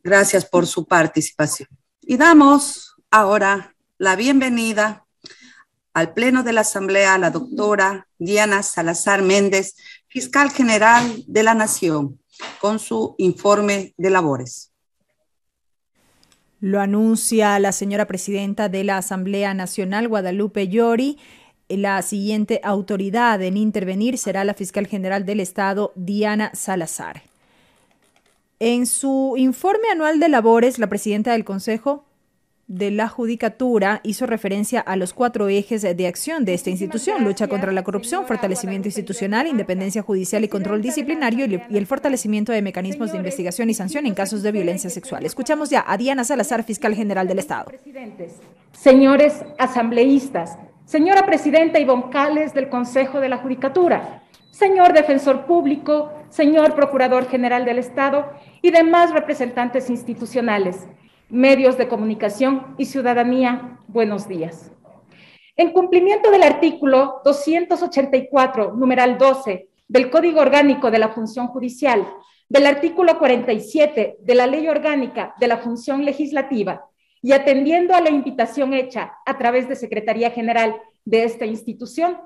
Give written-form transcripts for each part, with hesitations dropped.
Gracias por su participación. Y damos ahora la bienvenida al Pleno de la Asamblea a la doctora Diana Salazar Méndez, Fiscal General de la Nación, con su informe de labores. Lo anuncia la señora presidenta de la Asamblea Nacional, Guadalupe Llori. La siguiente autoridad en intervenir será la Fiscal General del Estado, Diana Salazar. En su informe anual de labores, la presidenta del Consejo de la Judicatura hizo referencia a los 4 ejes de acción de esta institución: lucha contra la corrupción, fortalecimiento institucional, independencia judicial y control disciplinario y el fortalecimiento de mecanismos de investigación y sanción en casos de violencia sexual. Escuchamos ya a Diana Salazar, Fiscal General del Estado. Señores asambleístas, señora presidenta Ivonne Cales del Consejo de la Judicatura, señor defensor público, señor procurador general del Estado y demás representantes institucionales, medios de comunicación y ciudadanía, buenos días. En cumplimiento del artículo 284, numeral 12 del Código Orgánico de la Función Judicial, del artículo 47 de la Ley Orgánica de la Función Legislativa y atendiendo a la invitación hecha a través de Secretaría General de esta institución,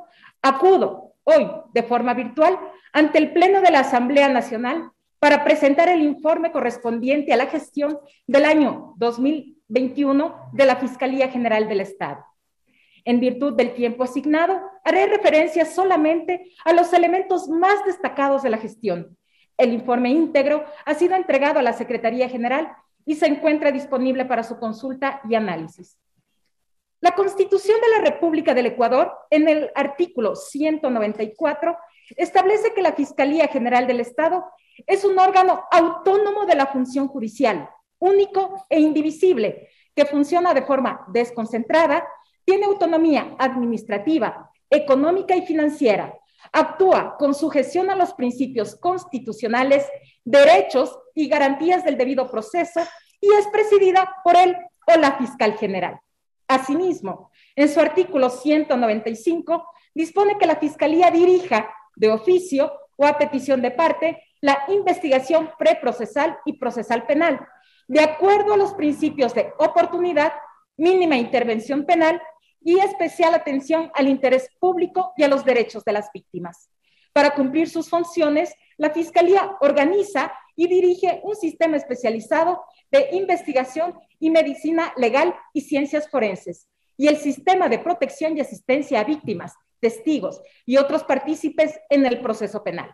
acudo hoy de forma virtual ante el Pleno de la Asamblea Nacional para presentar el informe correspondiente a la gestión del año 2021 de la Fiscalía General del Estado. En virtud del tiempo asignado, haré referencia solamente a los elementos más destacados de la gestión. El informe íntegro ha sido entregado a la Secretaría General y se encuentra disponible para su consulta y análisis. La Constitución de la República del Ecuador, en el artículo 194, establece que la Fiscalía General del Estado es un órgano autónomo de la función judicial, único e indivisible, que funciona de forma desconcentrada, tiene autonomía administrativa, económica y financiera, actúa con sujeción a los principios constitucionales, derechos y garantías del debido proceso y es presidida por él o la Fiscal General. Asimismo, en su artículo 195, dispone que la Fiscalía dirija de oficio o a petición de parte la investigación preprocesal y procesal penal, de acuerdo a los principios de oportunidad, mínima intervención penal y especial atención al interés público y a los derechos de las víctimas. Para cumplir sus funciones, la Fiscalía organiza y dirige un sistema especializado de investigación y medicina legal y ciencias forenses, y el sistema de protección y asistencia a víctimas, testigos y otros partícipes en el proceso penal.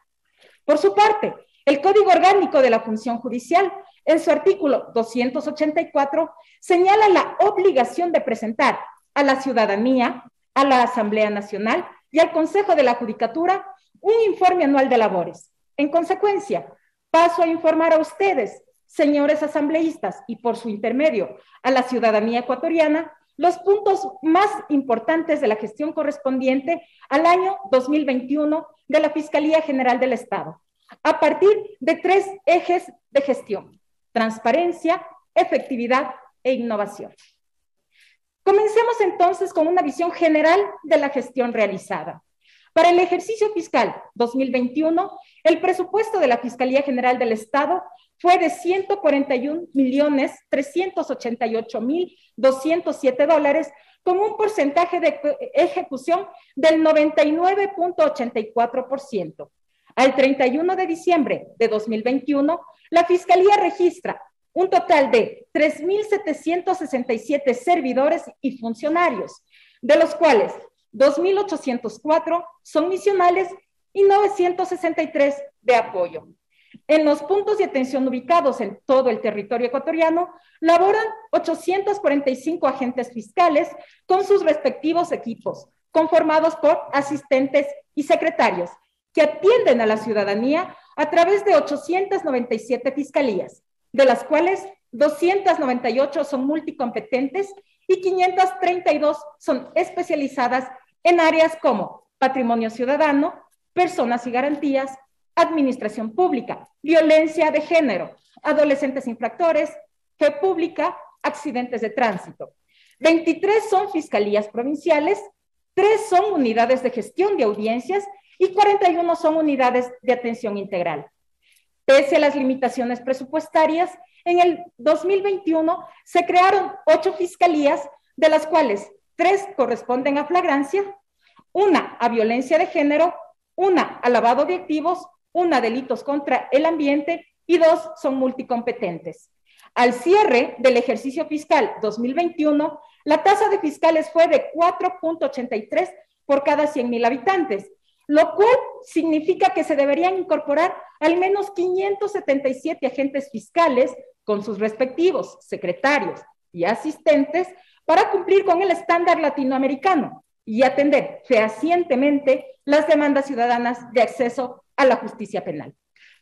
Por su parte, el Código Orgánico de la Función Judicial, en su artículo 284, señala la obligación de presentar a la ciudadanía, a la Asamblea Nacional y al Consejo de la Judicatura un informe anual de labores. En consecuencia, paso a informar a ustedes, señores asambleístas, y por su intermedio a la ciudadanía ecuatoriana, los puntos más importantes de la gestión correspondiente al año 2021 de la Fiscalía General del Estado, a partir de 3 ejes de gestión: transparencia, efectividad e innovación. Comencemos entonces con una visión general de la gestión realizada. Para el ejercicio fiscal 2021, el presupuesto de la Fiscalía General del Estado fue de $141.388.207, con un porcentaje de ejecución del 99.84%. Al 31 de diciembre de 2021, la Fiscalía registra un total de 3.767 servidores y funcionarios, de los cuales 2.804 son misionales y 963 de apoyo. En los puntos de atención ubicados en todo el territorio ecuatoriano, laboran 845 agentes fiscales con sus respectivos equipos, conformados por asistentes y secretarios, que atienden a la ciudadanía a través de 897 fiscalías, de las cuales 298 son multicompetentes y 532 son especializadas en áreas como patrimonio ciudadano, personas y garantías, administración pública, violencia de género, adolescentes infractores, fe pública, accidentes de tránsito. 23 son fiscalías provinciales, 3 son unidades de gestión de audiencias y 41 son unidades de atención integral. Pese a las limitaciones presupuestarias, en el 2021 se crearon 8 fiscalías, de las cuales 3 corresponden a flagrancia, una a violencia de género, una a lavado de activos, una a delitos contra el ambiente y 2 son multicompetentes. Al cierre del ejercicio fiscal 2021, la tasa de fiscales fue de 4.83 por cada 100,000 habitantes, lo cual significa que se deberían incorporar al menos 577 agentes fiscales con sus respectivos secretarios y asistentes para cumplir con el estándar latinoamericano y atender fehacientemente las demandas ciudadanas de acceso a la justicia penal,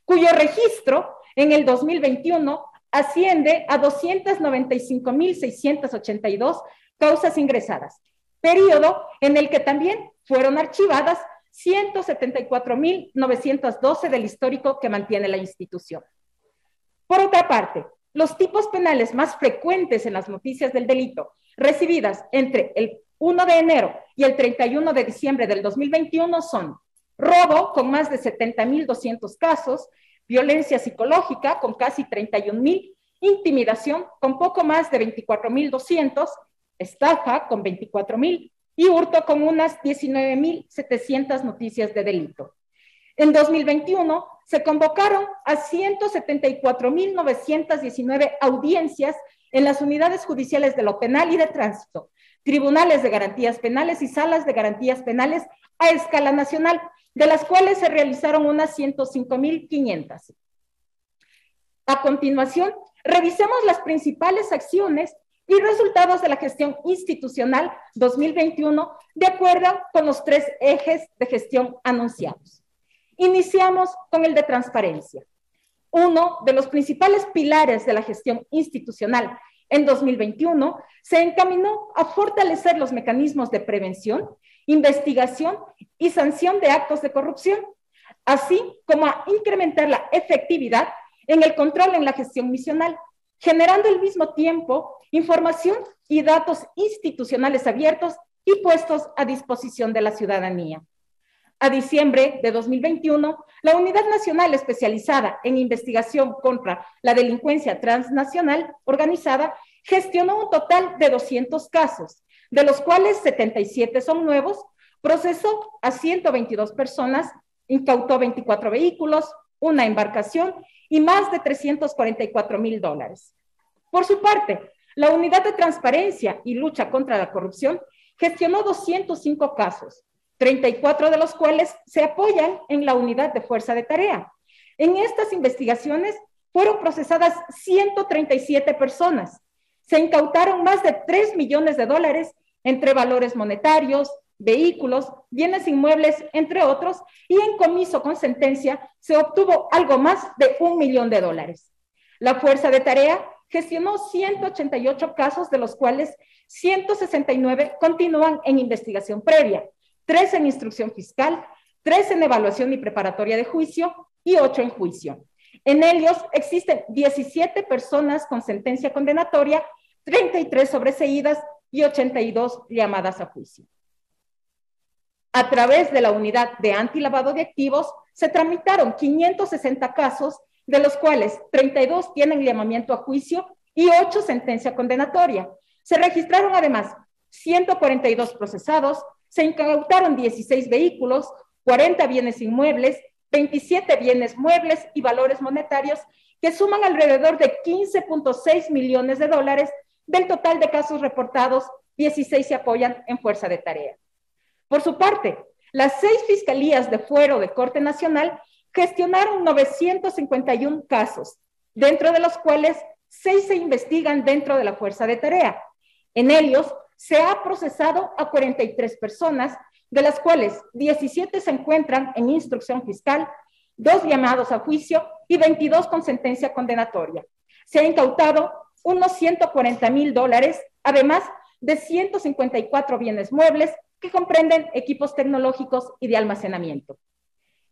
cuyo registro en el 2021 asciende a 295,682 causas ingresadas, periodo en el que también fueron archivadas 174,912 del histórico que mantiene la institución. Por otra parte, los tipos penales más frecuentes en las noticias del delito recibidas entre el 1 de enero y el 31 de diciembre del 2021 son robo con más de 70,200 casos, violencia psicológica con casi 31,000, intimidación con poco más de 24,200, estafa con 24,000 y hurto con unas 19,700 noticias de delito. En 2021 se convocaron a 174,919 audiencias en las unidades judiciales de lo penal y de tránsito, tribunales de garantías penales y salas de garantías penales a escala nacional, de las cuales se realizaron unas 105,500. A continuación, revisemos las principales acciones y resultados de la gestión institucional 2021 de acuerdo con los 3 ejes de gestión anunciados. Iniciamos con el de transparencia. Uno de los principales pilares de la gestión institucional en 2021 se encaminó a fortalecer los mecanismos de prevención, investigación y sanción de actos de corrupción, así como a incrementar la efectividad en el control en la gestión misional, generando al mismo tiempo información y datos institucionales abiertos y puestos a disposición de la ciudadanía. A diciembre de 2021, la Unidad Nacional Especializada en Investigación contra la Delincuencia Transnacional Organizada gestionó un total de 200 casos, de los cuales 77 son nuevos, procesó a 122 personas, incautó 24 vehículos, una embarcación y más de $344,000. Por su parte, la Unidad de Transparencia y Lucha contra la Corrupción gestionó 205 casos, 34 de los cuales se apoyan en la Unidad de Fuerza de Tarea. En estas investigaciones fueron procesadas 137 personas. Se incautaron más de $3 millones entre valores monetarios, vehículos, bienes inmuebles, entre otros, y en comiso con sentencia se obtuvo algo más de $1 millón. La Fuerza de Tarea gestionó 188 casos, de los cuales 169 continúan en investigación previa, 3 en instrucción fiscal, 3 en evaluación y preparatoria de juicio y 8 en juicio. En ellos existen 17 personas con sentencia condenatoria, 33 sobreseídas y 82 llamadas a juicio. A través de la unidad de antilavado de activos, se tramitaron 560 casos, de los cuales 32 tienen llamamiento a juicio y 8 sentencia condenatoria. Se registraron además 142 procesados, se incautaron 16 vehículos, 40 bienes inmuebles, 27 bienes muebles y valores monetarios que suman alrededor de $15.6 millones. Del total de casos reportados, 16 se apoyan en Fuerza de Tarea. Por su parte, las 6 fiscalías de fuero de Corte Nacional gestionaron 951 casos, dentro de los cuales 6 se investigan dentro de la Fuerza de Tarea. En ellos se ha procesado a 43 personas, de las cuales 17 se encuentran en instrucción fiscal, 2 llamados a juicio y 22 con sentencia condenatoria. Se ha incautado unos $140,000, además de 154 bienes muebles que comprenden equipos tecnológicos y de almacenamiento.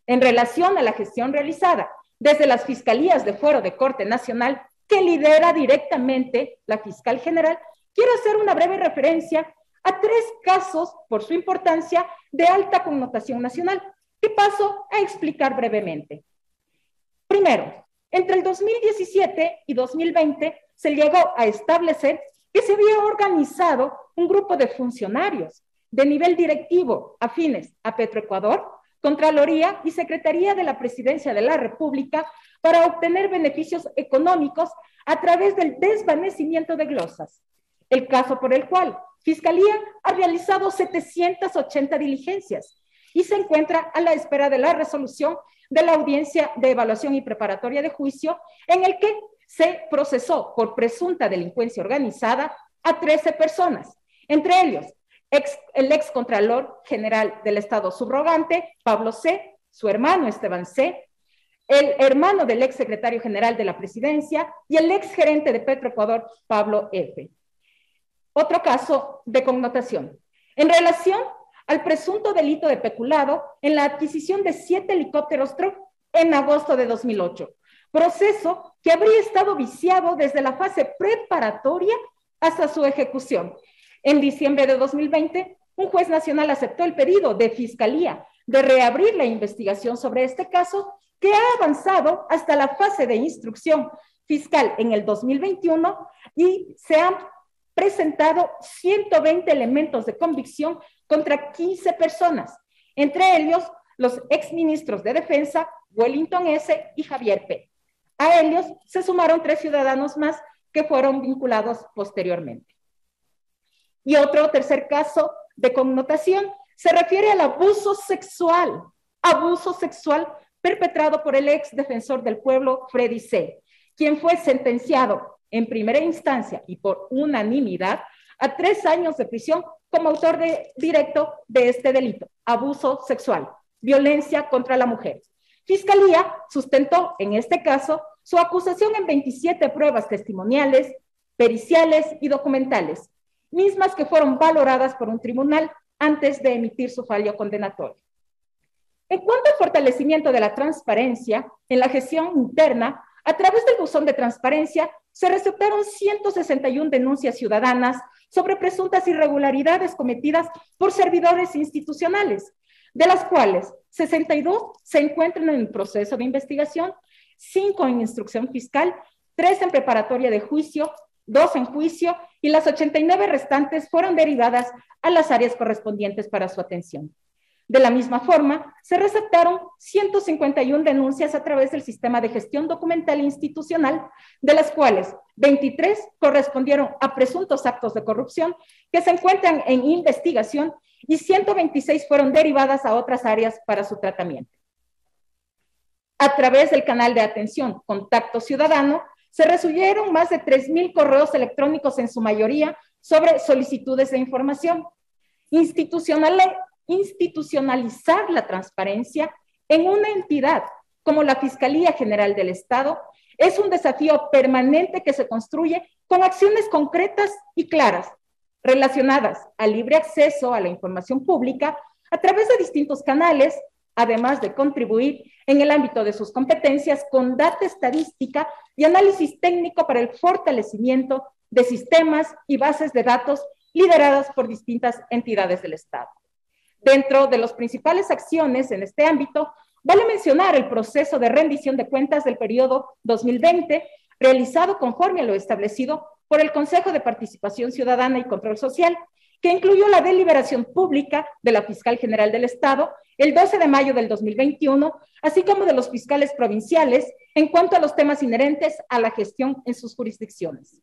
En relación a la gestión realizada desde las fiscalías de fuero de Corte Nacional, que lidera directamente la fiscal general, quiero hacer una breve referencia a 3 casos, por su importancia, de alta connotación nacional, que paso a explicar brevemente. Primero, Entre el 2017 y 2020 se llegó a establecer que se había organizado un grupo de funcionarios de nivel directivo afines a Petroecuador, Contraloría y Secretaría de la Presidencia de la República para obtener beneficios económicos a través del desvanecimiento de glosas. El caso por el cual Fiscalía ha realizado 780 diligencias y se encuentra a la espera de la resolución de la audiencia de evaluación y preparatoria de juicio, en el que se procesó por presunta delincuencia organizada a 13 personas, entre ellos el ex Contralor General del Estado subrogante, Pablo C., su hermano Esteban C., el hermano del ex secretario general de la Presidencia y el ex gerente de Petroecuador, Pablo F. Otro caso de connotación. En relación al presunto delito de peculado en la adquisición de 7 helicópteros Truck en agosto de 2008, proceso que habría estado viciado desde la fase preparatoria hasta su ejecución. En diciembre de 2020, un juez nacional aceptó el pedido de Fiscalía de reabrir la investigación sobre este caso, que ha avanzado hasta la fase de instrucción fiscal en el 2021 y se han presentado 120 elementos de convicción contra 15 personas, entre ellos los exministros de Defensa, Wellington S. y Javier P. A ellos se sumaron 3 ciudadanos más que fueron vinculados posteriormente. Y otro tercer caso de connotación se refiere al abuso sexual perpetrado por el ex defensor del pueblo, Freddy C., quien fue sentenciado en primera instancia y por unanimidad a 3 años de prisión como autor directo de este delito, abuso sexual, violencia contra la mujer. Fiscalía sustentó en este caso su acusación en 27 pruebas testimoniales, periciales y documentales, mismas que fueron valoradas por un tribunal antes de emitir su fallo condenatorio. En cuanto al fortalecimiento de la transparencia en la gestión interna, a través del buzón de transparencia se receptaron 161 denuncias ciudadanas sobre presuntas irregularidades cometidas por servidores institucionales, de las cuales 62 se encuentran en el proceso de investigación, 5 en instrucción fiscal, 3 en preparatoria de juicio, 2 en juicio y las 89 restantes fueron derivadas a las áreas correspondientes para su atención. De la misma forma, se receptaron 151 denuncias a través del sistema de gestión documental institucional, de las cuales 23 correspondieron a presuntos actos de corrupción que se encuentran en investigación y 126 fueron derivadas a otras áreas para su tratamiento. A través del canal de atención Contacto Ciudadano, se recibieron más de 3,000 correos electrónicos, en su mayoría sobre solicitudes de información. Institucionalizar la transparencia en una entidad como la Fiscalía General del Estado es un desafío permanente que se construye con acciones concretas y claras, relacionadas al libre acceso a la información pública a través de distintos canales, además de contribuir en el ámbito de sus competencias con data estadística y análisis técnico para el fortalecimiento de sistemas y bases de datos lideradas por distintas entidades del Estado. Dentro de las principales acciones en este ámbito, vale mencionar el proceso de rendición de cuentas del periodo 2020, realizado conforme a lo establecido por el Consejo de Participación Ciudadana y Control Social, que incluyó la deliberación pública de la Fiscal General del Estado el 12 de mayo del 2021, así como de los fiscales provinciales en cuanto a los temas inherentes a la gestión en sus jurisdicciones.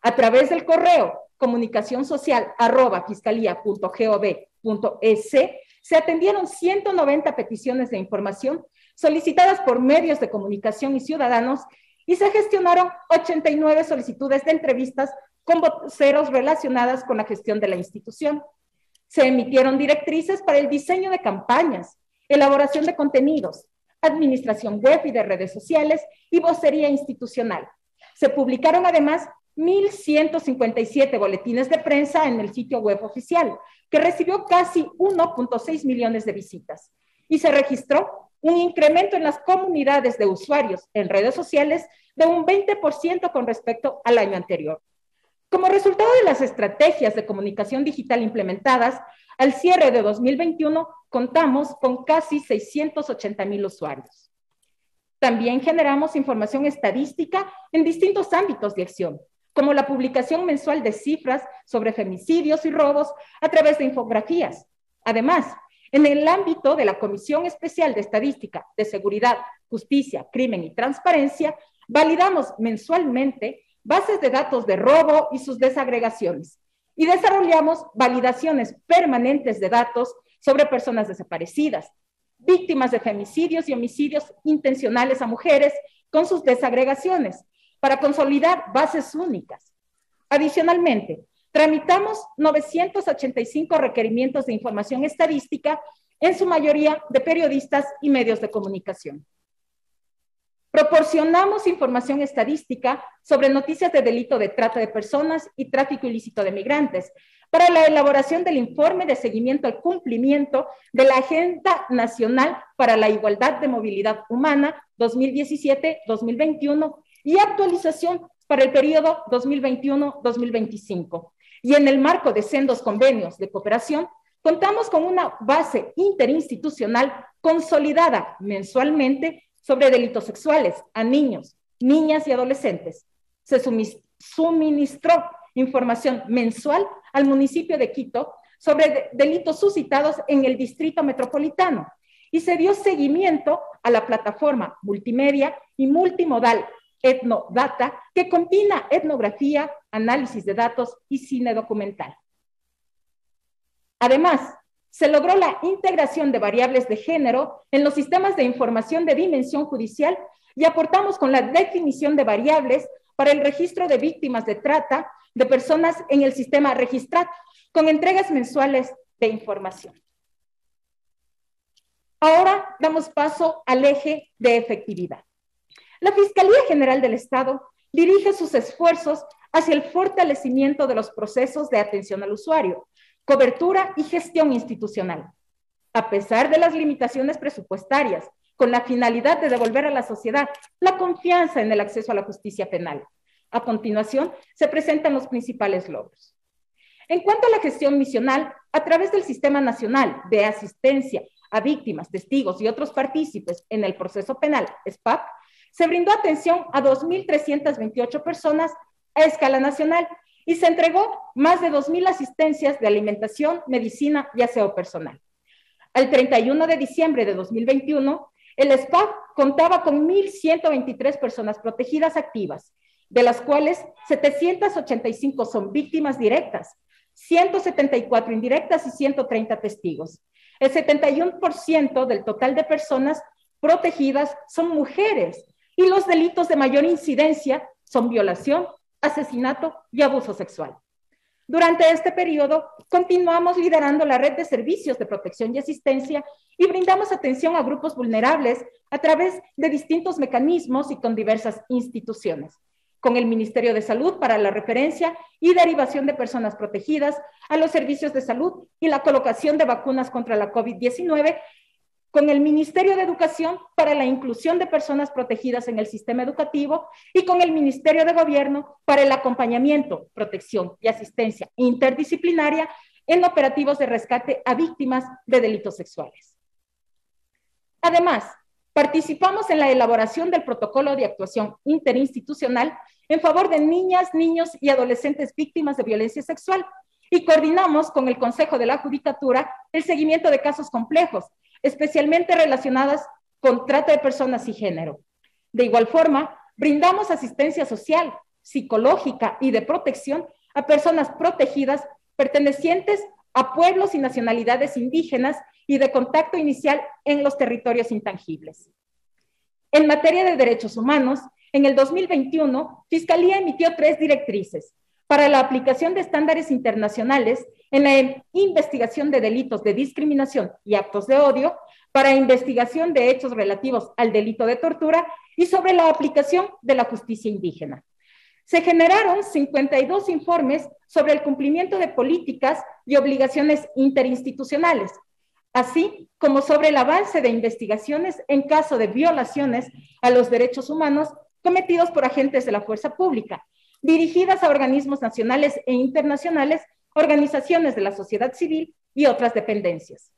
A través del correo comunicacionsocial@fiscalía.gov.es se atendieron 190 peticiones de información solicitadas por medios de comunicación y ciudadanos y se gestionaron 89 solicitudes de entrevistas con voceros relacionadas con la gestión de la institución. Se emitieron directrices para el diseño de campañas, elaboración de contenidos, administración web y de redes sociales y vocería institucional. Se publicaron además 1,157 boletines de prensa en el sitio web oficial, que recibió casi 1.6 millones de visitas. Y se registró un incremento en las comunidades de usuarios en redes sociales de un 20% con respecto al año anterior. Como resultado de las estrategias de comunicación digital implementadas, al cierre de 2021 contamos con casi 680,000 usuarios. También generamos información estadística en distintos ámbitos de acción, como la publicación mensual de cifras sobre femicidios y robos a través de infografías. Además, en el ámbito de la Comisión Especial de Estadística de Seguridad, Justicia, Crimen y Transparencia, validamos mensualmente bases de datos de robo y sus desagregaciones y desarrollamos validaciones permanentes de datos sobre personas desaparecidas, víctimas de femicidios y homicidios intencionales a mujeres con sus desagregaciones, para consolidar bases únicas. Adicionalmente, tramitamos 985 requerimientos de información estadística, en su mayoría de periodistas y medios de comunicación. Proporcionamos información estadística sobre noticias de delito de trata de personas y tráfico ilícito de migrantes para la elaboración del informe de seguimiento al cumplimiento de la Agenda Nacional para la Igualdad de Movilidad Humana 2017-2021 y actualización para el periodo 2021-2025. Y en el marco de sendos convenios de cooperación, contamos con una base interinstitucional consolidada mensualmente sobre delitos sexuales a niños, niñas y adolescentes. Se suministró información mensual al municipio de Quito sobre delitos suscitados en el Distrito Metropolitano y se dio seguimiento a la plataforma multimedia y multimodal Etnodata, que combina etnografía, análisis de datos y cine documental. Además, se logró la integración de variables de género en los sistemas de información de dimensión judicial y aportamos con la definición de variables para el registro de víctimas de trata de personas en el sistema Registrat, con entregas mensuales de información. Ahora damos paso al eje de efectividad. La Fiscalía General del Estado dirige sus esfuerzos hacia el fortalecimiento de los procesos de atención al usuario, cobertura y gestión institucional. A pesar de las limitaciones presupuestarias, con la finalidad de devolver a la sociedad la confianza en el acceso a la justicia penal. A continuación, se presentan los principales logros. En cuanto a la gestión misional, a través del Sistema Nacional de Asistencia a Víctimas, Testigos y otros partícipes en el proceso penal, SPAP, se brindó atención a 2.328 personas a escala nacional y se entregó más de 2.000 asistencias de alimentación, medicina y aseo personal. Al 31 de diciembre de 2021, el SPAP contaba con 1.123 personas protegidas activas, de las cuales 785 son víctimas directas, 174 indirectas y 130 testigos. El 71% del total de personas protegidas son mujeres y los delitos de mayor incidencia son violación, asesinato y abuso sexual. Durante este periodo, continuamos liderando la red de servicios de protección y asistencia y brindamos atención a grupos vulnerables a través de distintos mecanismos y con diversas instituciones, con el Ministerio de Salud para la referencia y derivación de personas protegidas a los servicios de salud y la colocación de vacunas contra la COVID-19, con el Ministerio de Educación para la inclusión de personas protegidas en el sistema educativo y con el Ministerio de Gobierno para el acompañamiento, protección y asistencia interdisciplinaria en operativos de rescate a víctimas de delitos sexuales. Además, participamos en la elaboración del protocolo de actuación interinstitucional en favor de niñas, niños y adolescentes víctimas de violencia sexual y coordinamos con el Consejo de la Judicatura el seguimiento de casos complejos, especialmente relacionadas con trata de personas y género. De igual forma, brindamos asistencia social, psicológica y de protección a personas protegidas pertenecientes a pueblos y nacionalidades indígenas y de contacto inicial en los territorios intangibles. En materia de derechos humanos, en el 2021, Fiscalía emitió 3 directrices para la aplicación de estándares internacionales en la investigación de delitos de discriminación y actos de odio, para investigación de hechos relativos al delito de tortura y sobre la aplicación de la justicia indígena. Se generaron 52 informes sobre el cumplimiento de políticas y obligaciones interinstitucionales, así como sobre el avance de investigaciones en caso de violaciones a los derechos humanos cometidos por agentes de la fuerza pública, dirigidas a organismos nacionales e internacionales, organizaciones de la sociedad civil y otras dependencias.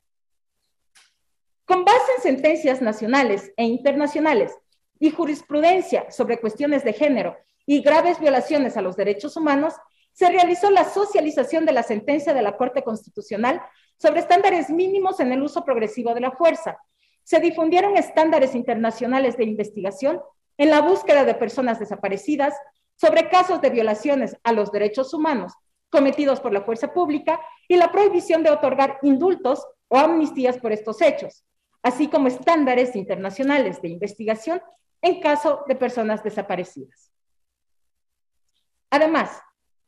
Con base en sentencias nacionales e internacionales y jurisprudencia sobre cuestiones de género y graves violaciones a los derechos humanos, se realizó la socialización de la sentencia de la Corte Constitucional sobre estándares mínimos en el uso progresivo de la fuerza. Se difundieron estándares internacionales de investigación en la búsqueda de personas desaparecidas sobre casos de violaciones a los derechos humanos cometidos por la fuerza pública y la prohibición de otorgar indultos o amnistías por estos hechos, así como estándares internacionales de investigación en caso de personas desaparecidas. Además,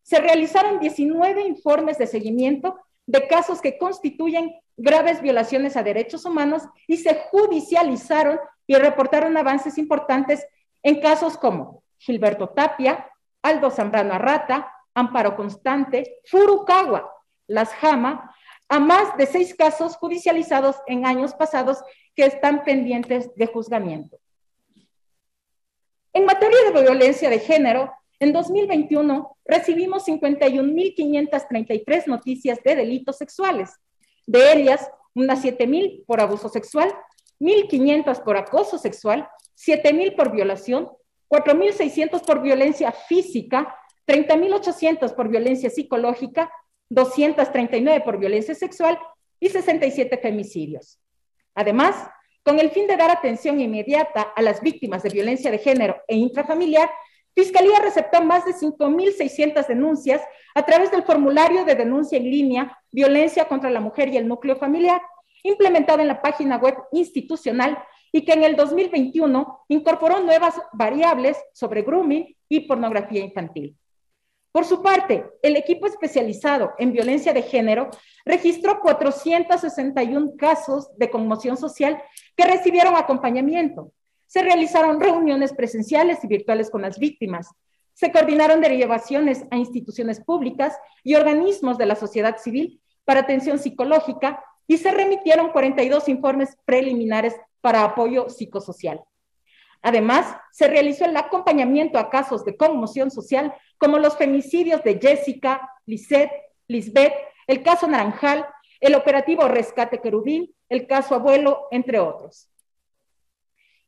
se realizaron 19 informes de seguimiento de casos que constituyen graves violaciones a derechos humanos y se judicializaron y reportaron avances importantes en casos como Gilberto Tapia, Aldo Zambrano Arrata, Amparo Constante, Furukawa, Las Jama, a más de 6 casos judicializados en años pasados que están pendientes de juzgamiento. En materia de violencia de género, en 2021 recibimos 51.533 noticias de delitos sexuales. De ellas, unas 7.000 por abuso sexual, 1.500 por acoso sexual, 7.000 por violación, 4.600 por violencia física, 30.800 por violencia psicológica, 239 por violencia sexual y 67 femicidios. Además, con el fin de dar atención inmediata a las víctimas de violencia de género e intrafamiliar, Fiscalía receptó más de 5.600 denuncias a través del formulario de denuncia en línea Violencia contra la Mujer y el Núcleo Familiar, implementado en la página web institucional y que en el 2021 incorporó nuevas variables sobre grooming y pornografía infantil. Por su parte, el equipo especializado en violencia de género registró 461 casos de conmoción social que recibieron acompañamiento. Se realizaron reuniones presenciales y virtuales con las víctimas. Se coordinaron derivaciones a instituciones públicas y organismos de la sociedad civil para atención psicológica y se remitieron 42 informes preliminares para apoyo psicosocial. Además, se realizó el acompañamiento a casos de conmoción social como los femicidios de Jessica, Lisbeth, el caso Naranjal, el operativo Rescate Querubín, el caso Abuelo, entre otros.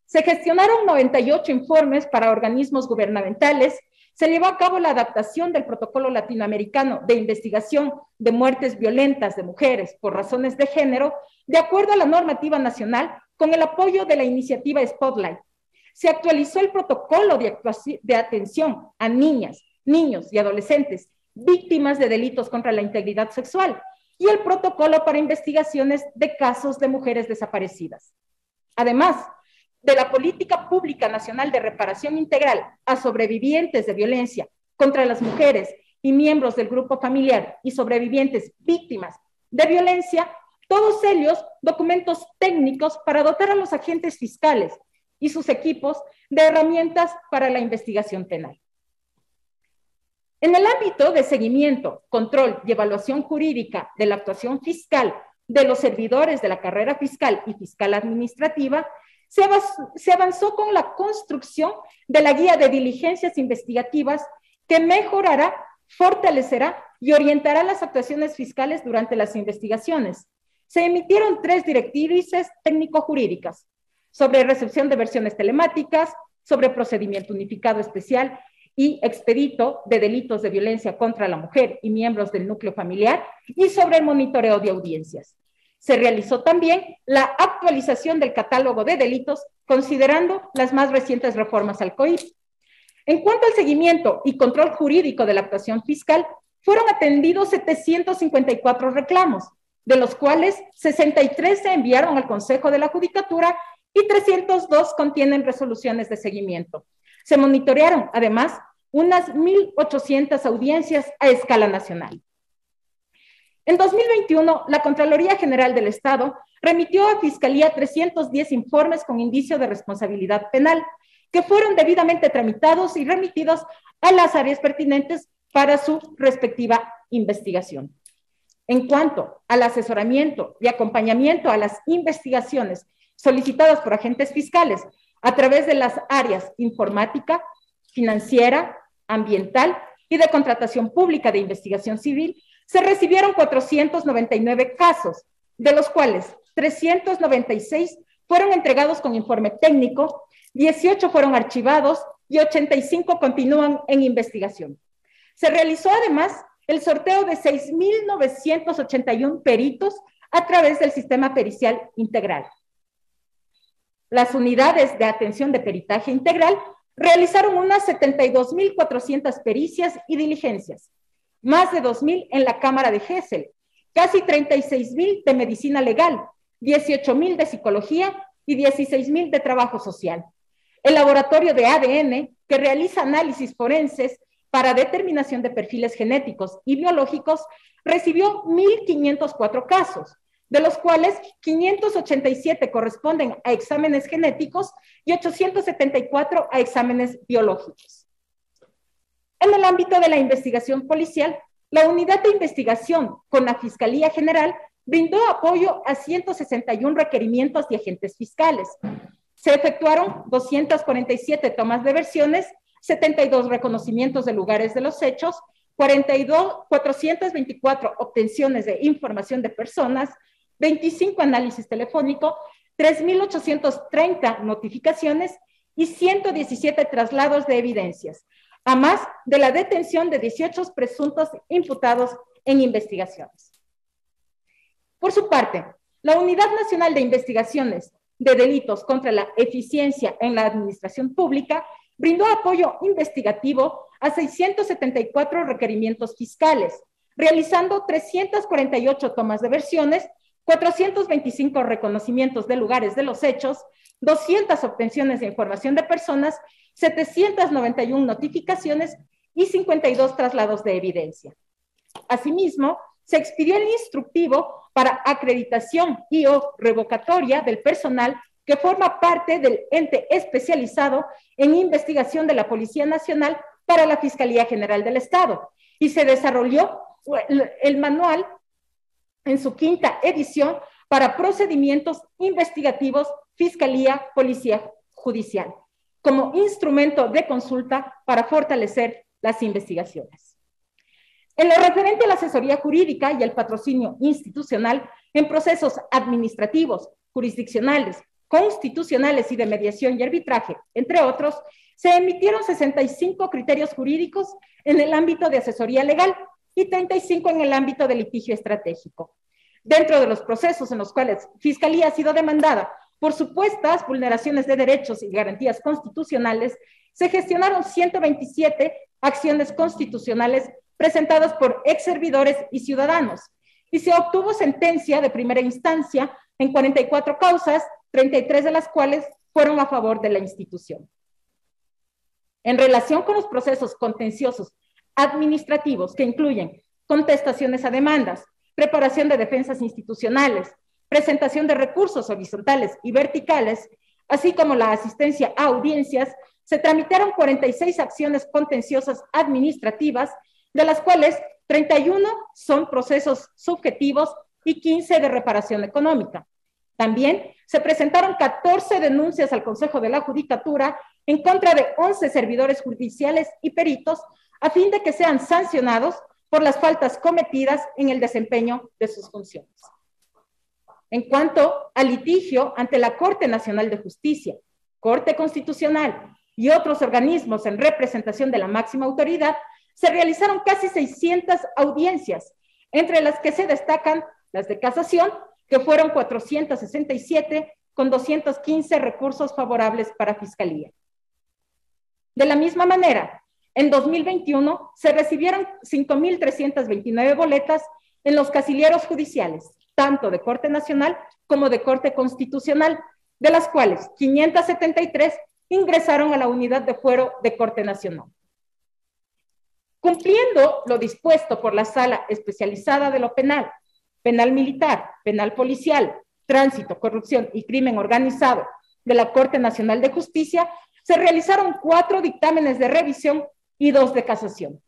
Se gestionaron 98 informes para organismos gubernamentales, se llevó a cabo la adaptación del Protocolo Latinoamericano de Investigación de Muertes Violentas de Mujeres por Razones de Género, de acuerdo a la normativa nacional, con el apoyo de la iniciativa Spotlight. Se actualizó el protocolo de atención a niñas, niños y adolescentes víctimas de delitos contra la integridad sexual y el protocolo para investigaciones de casos de mujeres desaparecidas. Además, de la Política Pública Nacional de Reparación Integral a sobrevivientes de violencia contra las mujeres y miembros del grupo familiar y sobrevivientes víctimas de violencia, todos ellos documentos técnicos para dotar a los agentes fiscales y sus equipos de herramientas para la investigación penal. En el ámbito de seguimiento, control y evaluación jurídica de la actuación fiscal de los servidores de la carrera fiscal y fiscal administrativa, se avanzó con la construcción de la guía de diligencias investigativas que mejorará, fortalecerá y orientará las actuaciones fiscales durante las investigaciones. Se emitieron 3 directrices técnico-jurídicas sobre recepción de versiones telemáticas, sobre procedimiento unificado especial y expedito de delitos de violencia contra la mujer y miembros del núcleo familiar y sobre el monitoreo de audiencias. Se realizó también la actualización del catálogo de delitos considerando las más recientes reformas al COIP. En cuanto al seguimiento y control jurídico de la actuación fiscal, fueron atendidos 754 reclamos, de los cuales 63 se enviaron al Consejo de la Judicatura y 302 contienen resoluciones de seguimiento. Se monitorearon, además, unas 1.800 audiencias a escala nacional. En 2021, la Contraloría General del Estado remitió a Fiscalía 310 informes con indicio de responsabilidad penal, que fueron debidamente tramitados y remitidos a las áreas pertinentes para su respectiva investigación. En cuanto al asesoramiento y acompañamiento a las investigaciones solicitadas por agentes fiscales a través de las áreas informática, financiera, ambiental y de contratación pública de investigación civil, se recibieron 499 casos, de los cuales 396 fueron entregados con informe técnico, 18 fueron archivados y 85 continúan en investigación. Se realizó además el sorteo de 6.981 peritos a través del sistema pericial integral. Las unidades de atención de peritaje integral realizaron unas 72.400 pericias y diligencias, más de 2.000 en la Cámara de Gesell, casi 36.000 de medicina legal, 18.000 de psicología y 16.000 de trabajo social. El laboratorio de ADN, que realiza análisis forenses para determinación de perfiles genéticos y biológicos, recibió 1.504 casos, de los cuales 587 corresponden a exámenes genéticos y 874 a exámenes biológicos. En el ámbito de la investigación policial, la Unidad de Investigación con la Fiscalía General brindó apoyo a 161 requerimientos de agentes fiscales. Se efectuaron 247 tomas de versiones, 72 reconocimientos de lugares de los hechos, 424 obtenciones de información de personas, 25 análisis telefónico, 3.830 notificaciones y 117 traslados de evidencias, a más de la detención de 18 presuntos imputados en investigaciones. Por su parte, la Unidad Nacional de Investigaciones de Delitos contra la Eficiencia en la Administración Pública brindó apoyo investigativo a 674 requerimientos fiscales, realizando 348 tomas de versiones, 425 reconocimientos de lugares de los hechos, 200 obtenciones de información de personas, 791 notificaciones y 52 traslados de evidencia. Asimismo, se expidió el instructivo para acreditación y o revocatoria del personal que forma parte del ente especializado en investigación de la Policía Nacional para la Fiscalía General del Estado, y se desarrolló el manual en su 5ª edición para procedimientos investigativos, Fiscalía, Policía Judicial, como instrumento de consulta para fortalecer las investigaciones. En lo referente a la asesoría jurídica y el patrocinio institucional en procesos administrativos, jurisdiccionales, constitucionales y de mediación y arbitraje, entre otros, se emitieron 65 criterios jurídicos en el ámbito de asesoría legal y 35 en el ámbito de litigio estratégico. Dentro de los procesos en los cuales Fiscalía ha sido demandada por supuestas vulneraciones de derechos y garantías constitucionales, se gestionaron 127 acciones constitucionales presentadas por ex servidores y ciudadanos, y se obtuvo sentencia de primera instancia en 44 causas, 33 de las cuales fueron a favor de la institución. En relación con los procesos contenciosos administrativos que incluyen contestaciones a demandas, preparación de defensas institucionales, presentación de recursos horizontales y verticales, así como la asistencia a audiencias, se tramitaron 46 acciones contenciosas administrativas, de las cuales 31 son procesos subjetivos y 15 de reparación económica. También se presentaron 14 denuncias al Consejo de la Judicatura en contra de 11 servidores judiciales y peritos, a fin de que sean sancionados por las faltas cometidas en el desempeño de sus funciones. En cuanto al litigio ante la Corte Nacional de Justicia, Corte Constitucional y otros organismos en representación de la máxima autoridad, se realizaron casi 600 audiencias, entre las que se destacan las de casación, que fueron 467, con 215 recursos favorables para Fiscalía. De la misma manera, en 2021 se recibieron 5.329 boletas en los casilleros judiciales, tanto de Corte Nacional como de Corte Constitucional, de las cuales 573 ingresaron a la unidad de fuero de Corte Nacional. Cumpliendo lo dispuesto por la Sala Especializada de lo Penal, Penal Militar, Penal Policial, Tránsito, Corrupción y Crimen Organizado de la Corte Nacional de Justicia, se realizaron 4 dictámenes de revisión y 2 de casación.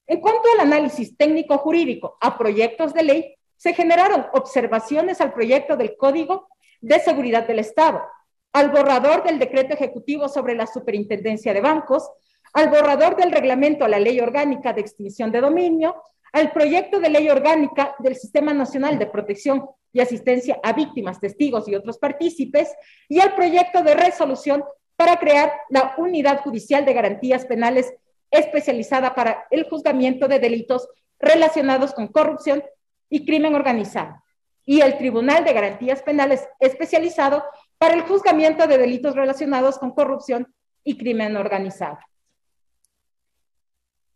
En cuanto al análisis técnico jurídico a proyectos de ley, se generaron observaciones al proyecto del Código de Seguridad del Estado, al borrador del Decreto Ejecutivo sobre la Superintendencia de Bancos, al borrador del reglamento a la Ley Orgánica de Extinción de Dominio, al proyecto de ley orgánica del Sistema Nacional de Protección y Asistencia a Víctimas, Testigos y otros partícipes, y al proyecto de resolución para crear la Unidad Judicial de Garantías Penales especializada para el juzgamiento de delitos relacionados con corrupción y crimen organizado, y el Tribunal de Garantías Penales especializado para el juzgamiento de delitos relacionados con corrupción y crimen organizado.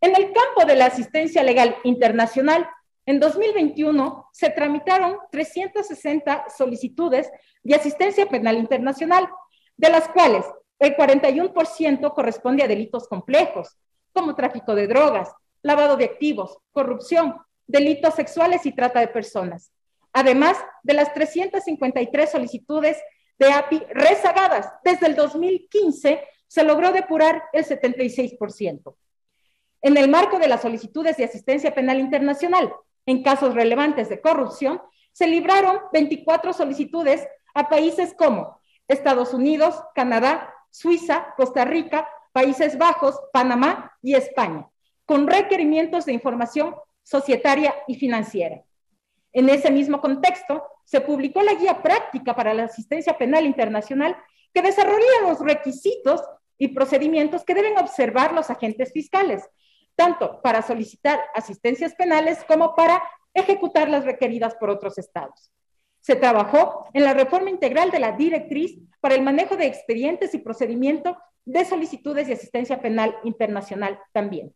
En el campo de la asistencia legal internacional, en 2021 se tramitaron 360 solicitudes de asistencia penal internacional, de las cuales el 41% corresponde a delitos complejos, como tráfico de drogas, lavado de activos, corrupción, delitos sexuales y trata de personas. Además de las 353 solicitudes de API rezagadas desde el 2015, se logró depurar el 76%. En el marco de las solicitudes de asistencia penal internacional, en casos relevantes de corrupción, se libraron 24 solicitudes a países como Estados Unidos, Canadá, Suiza, Costa Rica, Países Bajos, Panamá y España, con requerimientos de información societaria y financiera. En ese mismo contexto, se publicó la guía práctica para la asistencia penal internacional que desarrolla los requisitos y procedimientos que deben observar los agentes fiscales, tanto para solicitar asistencias penales como para ejecutar las requeridas por otros estados. Se trabajó en la reforma integral de la directriz para el manejo de expedientes y procedimiento de solicitudes de asistencia penal internacional también.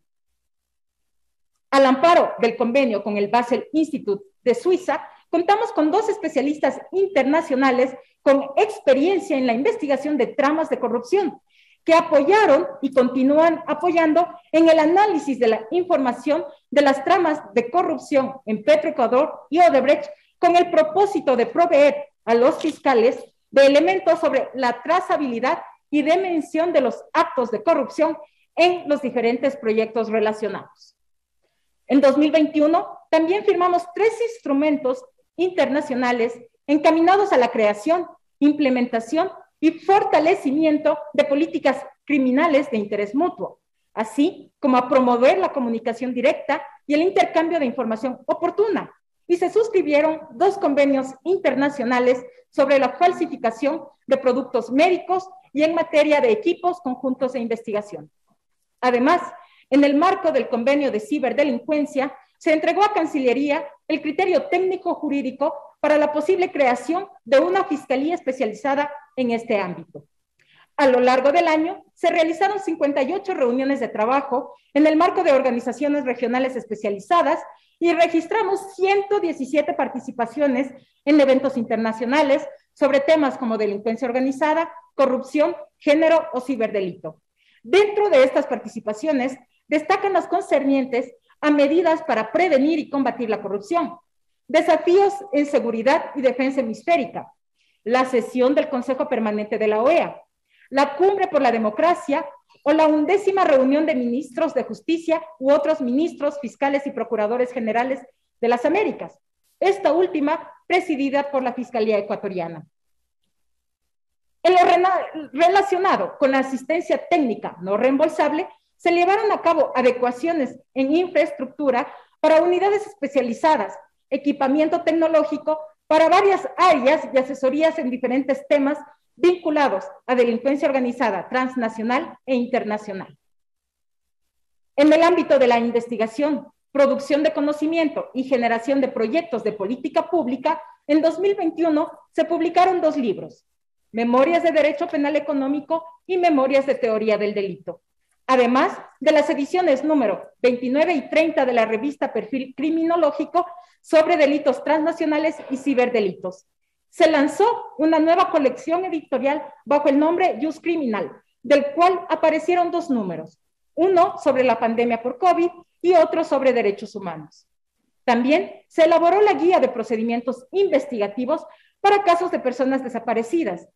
Al amparo del convenio con el Basel Institute de Suiza, contamos con 2 especialistas internacionales con experiencia en la investigación de tramas de corrupción, que apoyaron y continúan apoyando en el análisis de la información de las tramas de corrupción en Petroecuador y Odebrecht, con el propósito de proveer a los fiscales de elementos sobre la trazabilidad y dimensión de los actos de corrupción en los diferentes proyectos relacionados. En 2021 también firmamos 3 instrumentos internacionales encaminados a la creación, implementación y fortalecimiento de políticas criminales de interés mutuo, así como a promover la comunicación directa y el intercambio de información oportuna. Y se suscribieron 2 convenios internacionales sobre la falsificación de productos médicos y en materia de equipos conjuntos de investigación. Además, en el marco del convenio de ciberdelincuencia, se entregó a Cancillería el criterio técnico jurídico para la posible creación de una fiscalía especializada en este ámbito. A lo largo del año, se realizaron 58 reuniones de trabajo en el marco de organizaciones regionales especializadas y registramos 117 participaciones en eventos internacionales sobre temas como delincuencia organizada, corrupción, género o ciberdelito. Dentro de estas participaciones, destacan las concernientes a medidas para prevenir y combatir la corrupción, desafíos en seguridad y defensa hemisférica, la sesión del Consejo Permanente de la OEA, la Cumbre por la Democracia o la 11ª reunión de ministros de justicia u otros ministros, fiscales y procuradores generales de las Américas, esta última presidida por la Fiscalía Ecuatoriana. En lo relacionado con la asistencia técnica no reembolsable, se llevaron a cabo adecuaciones en infraestructura para unidades especializadas, equipamiento tecnológico para varias áreas y asesorías en diferentes temas vinculados a delincuencia organizada transnacional e internacional. En el ámbito de la investigación, producción de conocimiento y generación de proyectos de política pública, en 2021 se publicaron 2 libros, Memorias de Derecho Penal Económico y Memorias de Teoría del Delito, además de las ediciones número 29 y 30 de la revista Perfil Criminológico sobre delitos transnacionales y ciberdelitos. Se lanzó una nueva colección editorial bajo el nombre Jus Criminal, del cual aparecieron 2 números, uno sobre la pandemia por COVID y otro sobre derechos humanos. También se elaboró la guía de procedimientos investigativos para casos de personas desaparecidas.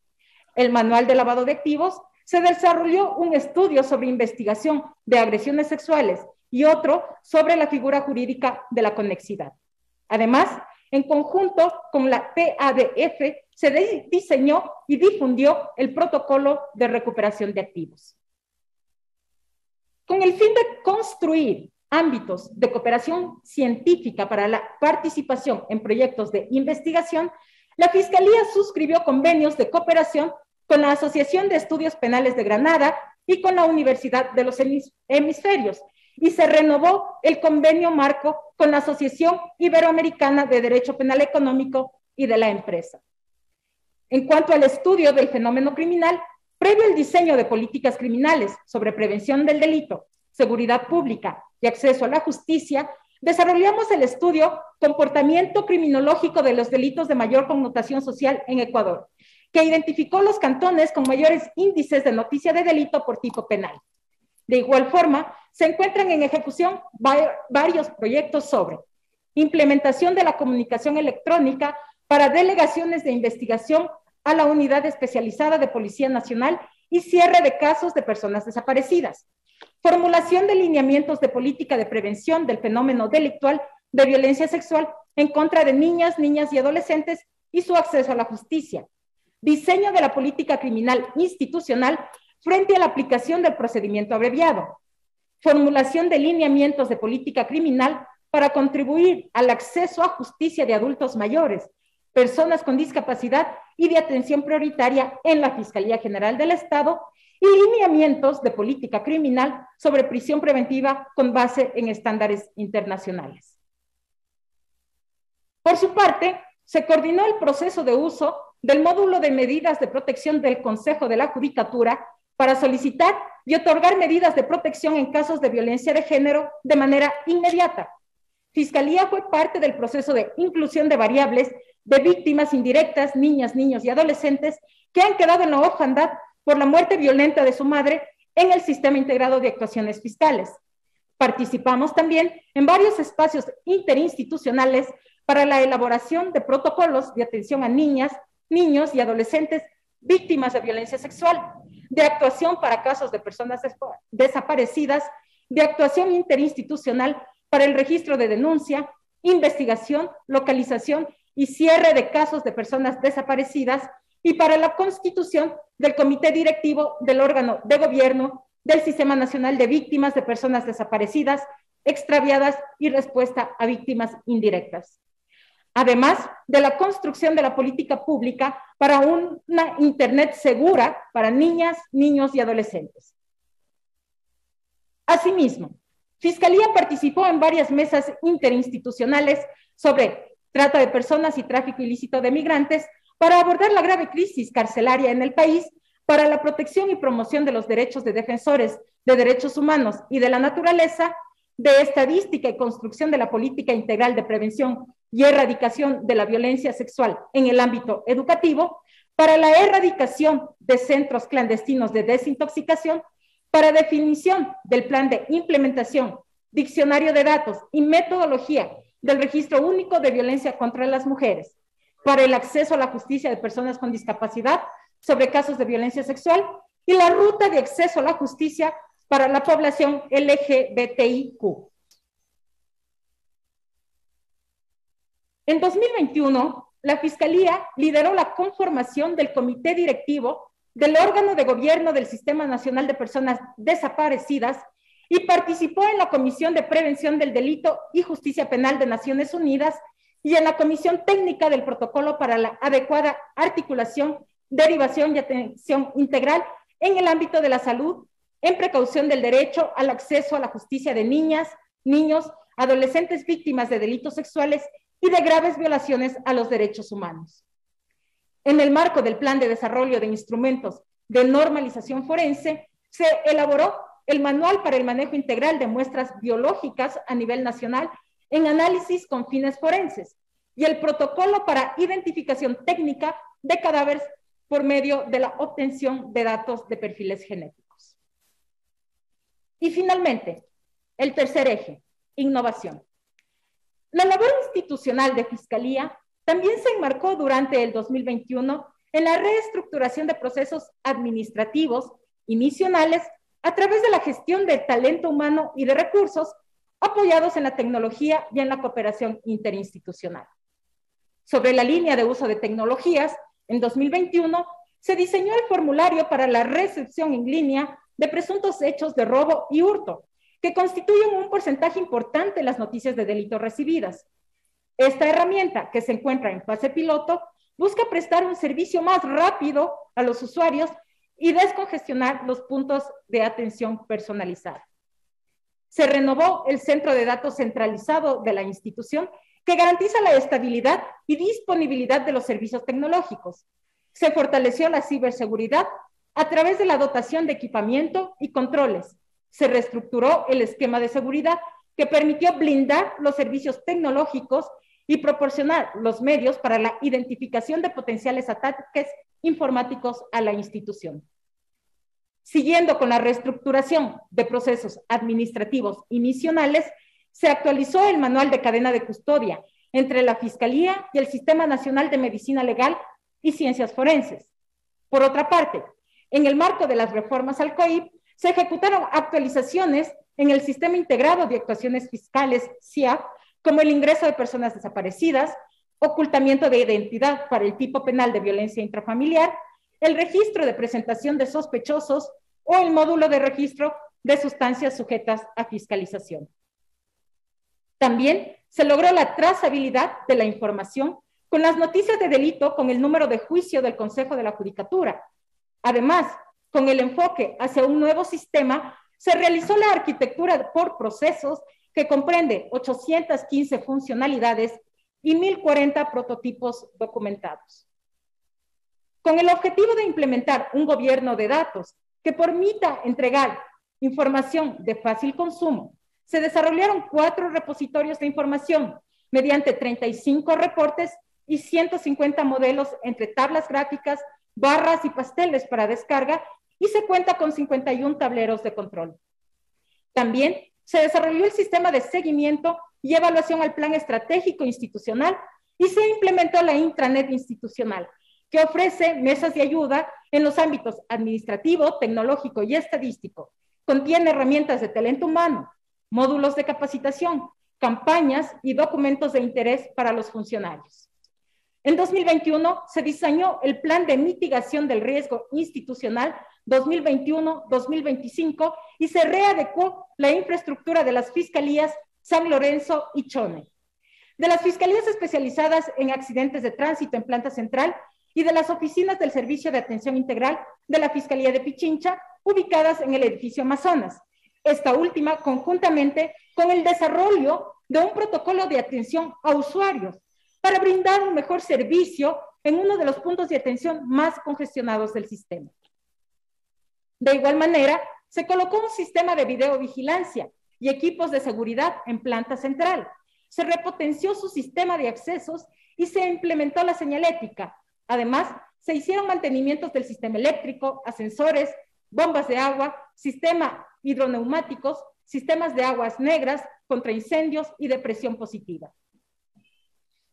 El manual de lavado de activos. Se desarrolló un estudio sobre investigación de agresiones sexuales y otro sobre la figura jurídica de la conexidad. Además, en conjunto con la PADF, se diseñó y difundió el protocolo de recuperación de activos. Con el fin de construir ámbitos de cooperación científica para la participación en proyectos de investigación, la Fiscalía suscribió convenios de cooperación con la Asociación de Estudios Penales de Granada y con la Universidad de los Hemisferios, y se renovó el convenio marco con la Asociación Iberoamericana de Derecho Penal Económico y de la Empresa. En cuanto al estudio del fenómeno criminal, previo al diseño de políticas criminales sobre prevención del delito, seguridad pública y acceso a la justicia, desarrollamos el estudio Comportamiento Criminológico de los Delitos de Mayor Connotación Social en Ecuador, que identificó los cantones con mayores índices de noticia de delito por tipo penal. De igual forma, se encuentran en ejecución varios proyectos sobre implementación de la comunicación electrónica para delegaciones de investigación a la Unidad Especializada de Policía Nacional y cierre de casos de personas desaparecidas, formulación de lineamientos de política de prevención del fenómeno delictual de violencia sexual en contra de niñas, niñas y adolescentes y su acceso a la justicia, diseño de la política criminal institucional frente a la aplicación del procedimiento abreviado, formulación de lineamientos de política criminal para contribuir al acceso a justicia de adultos mayores, personas con discapacidad y de atención prioritaria en la Fiscalía General del Estado, y lineamientos de política criminal sobre prisión preventiva con base en estándares internacionales. Por su parte, se coordinó el proceso de uso del módulo de medidas de protección del Consejo de la Judicatura para solicitar y otorgar medidas de protección en casos de violencia de género de manera inmediata. Fiscalía fue parte del proceso de inclusión de variables de víctimas indirectas, niñas, niños y adolescentes que han quedado en la orfandad por la muerte violenta de su madre en el Sistema Integrado de Actuaciones Fiscales. Participamos también en varios espacios interinstitucionales para la elaboración de protocolos de atención a niñas, niños y adolescentes víctimas de violencia sexual, de actuación para casos de personas desaparecidas, de actuación interinstitucional para el registro de denuncia, investigación, localización y cierre de casos de personas desaparecidas, y para la constitución del comité directivo del órgano de gobierno del Sistema Nacional de Víctimas de Personas Desaparecidas, Extraviadas y Respuesta a Víctimas Indirectas. Además de la construcción de la política pública para una Internet segura para niñas, niños y adolescentes. Asimismo, Fiscalía participó en varias mesas interinstitucionales sobre trata de personas y tráfico ilícito de migrantes para abordar la grave crisis carcelaria en el país, para la protección y promoción de los derechos de defensores de derechos humanos y de la naturaleza, de estadística y construcción de la política integral de prevención y erradicación de la violencia sexual en el ámbito educativo, para la erradicación de centros clandestinos de desintoxicación, para definición del plan de implementación, diccionario de datos y metodología del registro único de violencia contra las mujeres, para el acceso a la justicia de personas con discapacidad sobre casos de violencia sexual y la ruta de acceso a la justicia para la población LGBTIQ. En 2021, la Fiscalía lideró la conformación del comité directivo del órgano de gobierno del Sistema Nacional de Personas Desaparecidas y participó en la Comisión de Prevención del Delito y Justicia Penal de Naciones Unidas y en la Comisión Técnica del Protocolo para la adecuada articulación, derivación y atención integral en el ámbito de la salud, en precaución del derecho al acceso a la justicia de niñas, niños, adolescentes víctimas de delitos sexuales y de graves violaciones a los derechos humanos. En el marco del Plan de Desarrollo de Instrumentos de Normalización Forense, se elaboró el Manual para el Manejo Integral de Muestras Biológicas a nivel nacional en análisis con fines forenses y el Protocolo para Identificación Técnica de Cadáveres por medio de la obtención de datos de perfiles genéticos. Y finalmente, el tercer eje, innovación. La labor institucional de Fiscalía también se enmarcó durante el 2021 en la reestructuración de procesos administrativos y misionales a través de la gestión de talento humano y de recursos apoyados en la tecnología y en la cooperación interinstitucional. Sobre la línea de uso de tecnologías, en 2021 se diseñó el formulario para la recepción en línea de presuntos hechos de robo y hurto, que constituyen un porcentaje importante de las noticias de delito recibidas. Esta herramienta, que se encuentra en fase piloto, busca prestar un servicio más rápido a los usuarios y descongestionar los puntos de atención personalizada. Se renovó el centro de datos centralizado de la institución, que garantiza la estabilidad y disponibilidad de los servicios tecnológicos. Se fortaleció la ciberseguridad a través de la dotación de equipamiento y controles. Se reestructuró el esquema de seguridad que permitió blindar los servicios tecnológicos y proporcionar los medios para la identificación de potenciales ataques informáticos a la institución. Siguiendo con la reestructuración de procesos administrativos y misionales, se actualizó el manual de cadena de custodia entre la Fiscalía y el Sistema Nacional de Medicina Legal y Ciencias Forenses. Por otra parte, en el marco de las reformas al COIP, se ejecutaron actualizaciones en el Sistema Integrado de Actuaciones Fiscales, SIAF, como el ingreso de personas desaparecidas, ocultamiento de identidad para el tipo penal de violencia intrafamiliar, el registro de presentación de sospechosos o el módulo de registro de sustancias sujetas a fiscalización. También se logró la trazabilidad de la información con las noticias de delito con el número de juicio del Consejo de la Judicatura. Además, con el enfoque hacia un nuevo sistema, se realizó la arquitectura por procesos que comprende 815 funcionalidades y 1.040 prototipos documentados. Con el objetivo de implementar un gobierno de datos que permita entregar información de fácil consumo, se desarrollaron 4 repositorios de información mediante 35 reportes y 150 modelos entre tablas gráficas, barras y pasteles para descarga, y se cuenta con 51 tableros de control. También se desarrolló el sistema de seguimiento y evaluación al plan estratégico institucional y se implementó la intranet institucional, que ofrece mesas de ayuda en los ámbitos administrativo, tecnológico y estadístico. Contiene herramientas de talento humano, módulos de capacitación, campañas y documentos de interés para los funcionarios. En 2021 se diseñó el Plan de Mitigación del Riesgo Institucional 2021-2025 y se readecuó la infraestructura de las fiscalías San Lorenzo y Chone, de las fiscalías especializadas en accidentes de tránsito en Planta Central y de las oficinas del Servicio de Atención Integral de la Fiscalía de Pichincha, ubicadas en el edificio Amazonas. Esta última conjuntamente con el desarrollo de un protocolo de atención a usuarios para brindar un mejor servicio en uno de los puntos de atención más congestionados del sistema. De igual manera, se colocó un sistema de videovigilancia y equipos de seguridad en Planta Central. Se repotenció su sistema de accesos y se implementó la señalética. Además, se hicieron mantenimientos del sistema eléctrico, ascensores, bombas de agua, sistema hidroneumáticos, sistemas de aguas negras contra incendios y de presión positiva.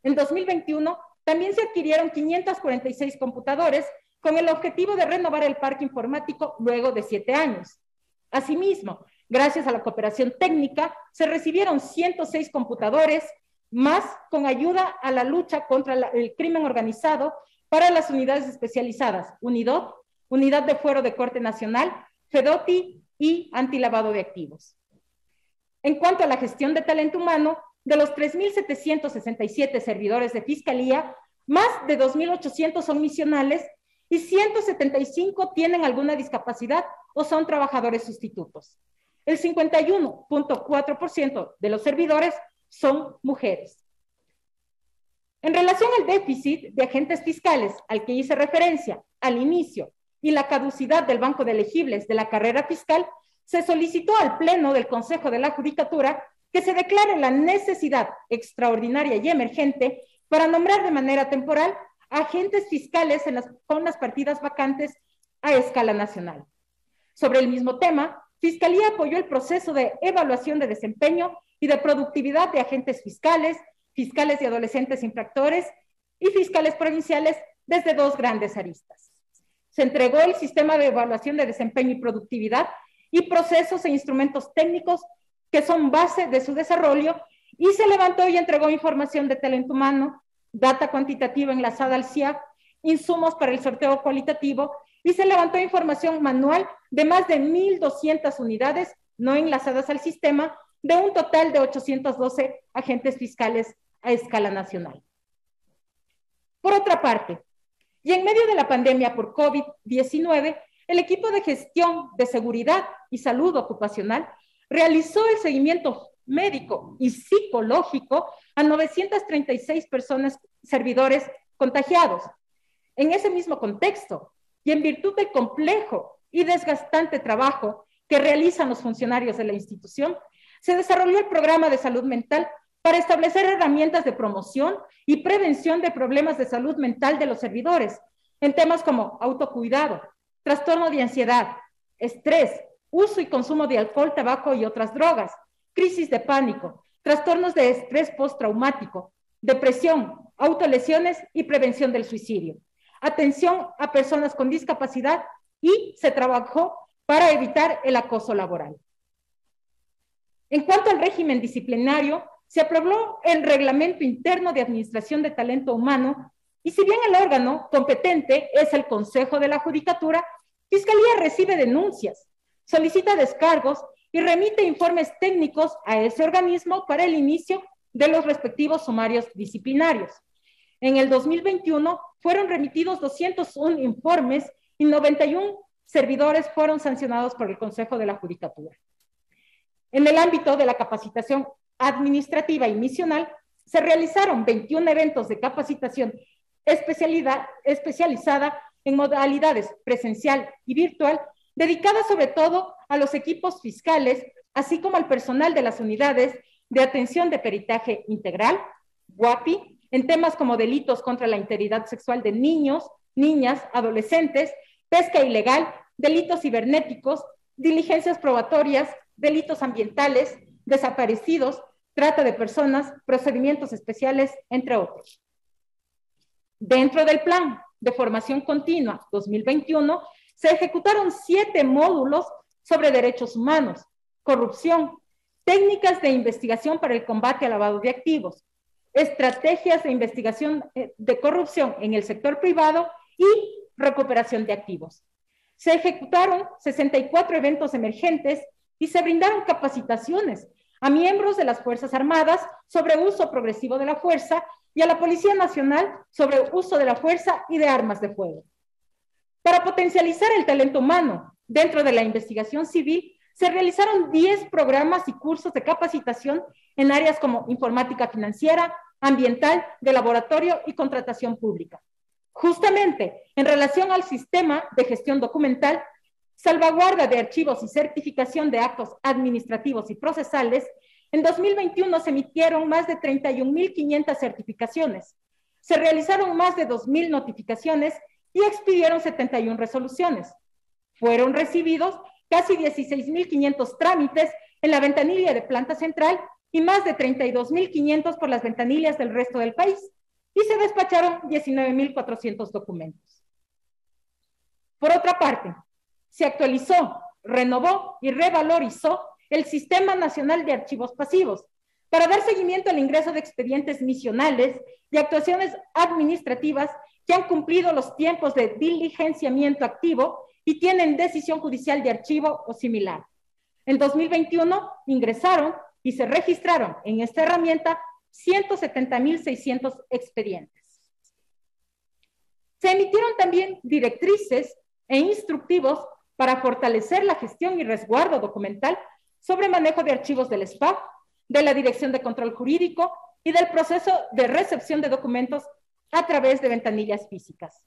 En 2021, también se adquirieron 546 computadores con el objetivo de renovar el parque informático luego de 7 años. Asimismo, gracias a la cooperación técnica, se recibieron 106 computadores más con ayuda a la lucha contra el crimen organizado para las unidades especializadas UNIDOT, Unidad de Fuero de Corte Nacional, FEDOTI y Antilavado de Activos. En cuanto a la gestión de talento humano, de los 3.767 servidores de fiscalía, más de 2.800 son misionales y 175 tienen alguna discapacidad o son trabajadores sustitutos. El 51.4% de los servidores son mujeres. En relación al déficit de agentes fiscales al que hice referencia al inicio y la caducidad del banco de elegibles de la carrera fiscal, se solicitó al Pleno del Consejo de la Judicatura que se declare la necesidad extraordinaria y emergente para nombrar de manera temporal agentes fiscales con las partidas vacantes a escala nacional. Sobre el mismo tema, Fiscalía apoyó el proceso de evaluación de desempeño y de productividad de agentes fiscales, fiscales de adolescentes infractores y fiscales provinciales desde 2 grandes aristas. Se entregó el sistema de evaluación de desempeño y productividad y procesos e instrumentos técnicos que son base de su desarrollo, y se levantó y entregó información de talento humano, data cuantitativa enlazada al CIAP, insumos para el sorteo cualitativo, y se levantó información manual de más de 1.200 unidades no enlazadas al sistema, de un total de 812 agentes fiscales a escala nacional. Por otra parte, y en medio de la pandemia por COVID-19, el equipo de gestión de seguridad y salud ocupacional realizó el seguimiento médico y psicológico a 936 personas servidores contagiados. En ese mismo contexto, y en virtud del complejo y desgastante trabajo que realizan los funcionarios de la institución, se desarrolló el programa de salud mental para establecer herramientas de promoción y prevención de problemas de salud mental de los servidores, en temas como autocuidado, trastorno de ansiedad, estrés, uso y consumo de alcohol, tabaco y otras drogas, crisis de pánico, trastornos de estrés postraumático, depresión, autolesiones y prevención del suicidio, atención a personas con discapacidad, y se trabajó para evitar el acoso laboral. En cuanto al régimen disciplinario, se aprobó el Reglamento Interno de Administración de Talento Humano, y si bien el órgano competente es el Consejo de la Judicatura, Fiscalía recibe denuncias, solicita descargos y remite informes técnicos a ese organismo para el inicio de los respectivos sumarios disciplinarios. En el 2021 fueron remitidos 201 informes y 91 servidores fueron sancionados por el Consejo de la Judicatura. En el ámbito de la capacitación administrativa y misional, se realizaron 21 eventos de capacitación especializada en modalidades presencial y virtual, dedicadas sobre todo a los equipos fiscales, así como al personal de las unidades de atención de peritaje integral, UAPI, en temas como delitos contra la integridad sexual de niños, niñas, adolescentes, pesca ilegal, delitos cibernéticos, diligencias probatorias, delitos ambientales, desaparecidos, trata de personas, procedimientos especiales, entre otros. Dentro del Plan de Formación Continua 2021, se ejecutaron 7 módulos sobre derechos humanos, corrupción, técnicas de investigación para el combate al lavado de activos, estrategias de investigación de corrupción en el sector privado y recuperación de activos. Se ejecutaron 64 eventos emergentes y se brindaron capacitaciones a miembros de las Fuerzas Armadas sobre uso progresivo de la fuerza y a la Policía Nacional sobre uso de la fuerza y de armas de fuego. Para potencializar el talento humano dentro de la investigación civil, se realizaron 10 programas y cursos de capacitación en áreas como informática financiera, ambiental, de laboratorio y contratación pública. Justamente en relación al sistema de gestión documental, salvaguarda de archivos y certificación de actos administrativos y procesales, en 2021 se emitieron más de 31.500 certificaciones, se realizaron más de 2.000 notificaciones y expidieron 71 resoluciones. Fueron recibidos casi 16.500 trámites en la ventanilla de Planta Central y más de 32.500 por las ventanillas del resto del país, y se despacharon 19.400 documentos. Por otra parte, se actualizó, renovó y revalorizó el Sistema Nacional de Archivos Pasivos para dar seguimiento al ingreso de expedientes misionales y actuaciones administrativas que han cumplido los tiempos de diligenciamiento activo y tienen decisión judicial de archivo o similar. En 2021 ingresaron y se registraron en esta herramienta 170.600 expedientes. Se emitieron también directrices e instructivos para fortalecer la gestión y resguardo documental sobre manejo de archivos del SPAC, de la Dirección de Control Jurídico y del proceso de recepción de documentos a través de ventanillas físicas.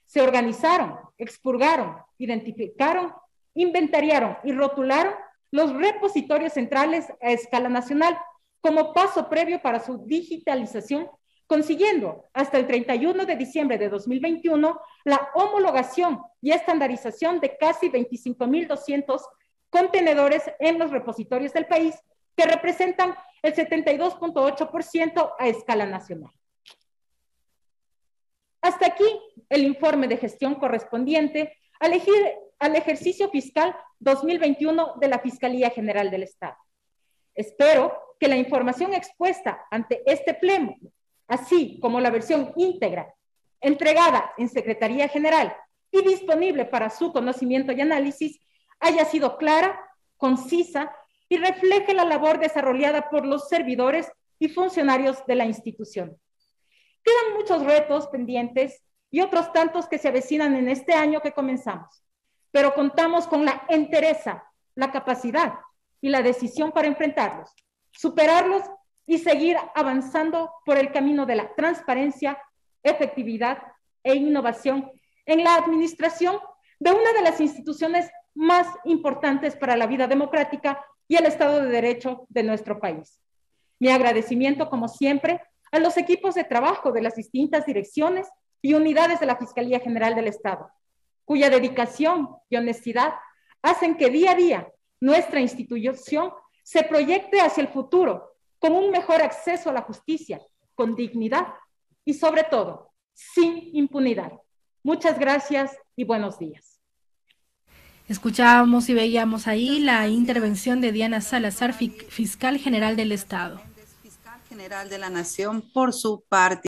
Se organizaron, expurgaron, identificaron, inventariaron y rotularon los repositorios centrales a escala nacional como paso previo para su digitalización, consiguiendo hasta el 31 de diciembre de 2021 la homologación y estandarización de casi 25.200 contenedores en los repositorios del país, que representan el 72.8% a escala nacional. Hasta aquí el informe de gestión correspondiente al ejercicio fiscal 2021 de la Fiscalía General del Estado. Espero que la información expuesta ante este pleno, así como la versión íntegra, entregada en Secretaría General y disponible para su conocimiento y análisis, haya sido clara, concisa y refleje la labor desarrollada por los servidores y funcionarios de la institución. Quedan muchos retos pendientes y otros tantos que se avecinan en este año que comenzamos, pero contamos con la entereza, la capacidad y la decisión para enfrentarlos, superarlos y seguir avanzando por el camino de la transparencia, efectividad e innovación en la administración de una de las instituciones más importantes para la vida democrática y el Estado de Derecho de nuestro país. Mi agradecimiento, como siempre, a los equipos de trabajo de las distintas direcciones y unidades de la Fiscalía General del Estado, cuya dedicación y honestidad hacen que día a día nuestra institución se proyecte hacia el futuro con un mejor acceso a la justicia, con dignidad y, sobre todo, sin impunidad. Muchas gracias y buenos días. Escuchábamos y veíamos ahí la intervención de Diana Salazar, fiscal general del Estado. Fiscal general de la Nación, por su parte.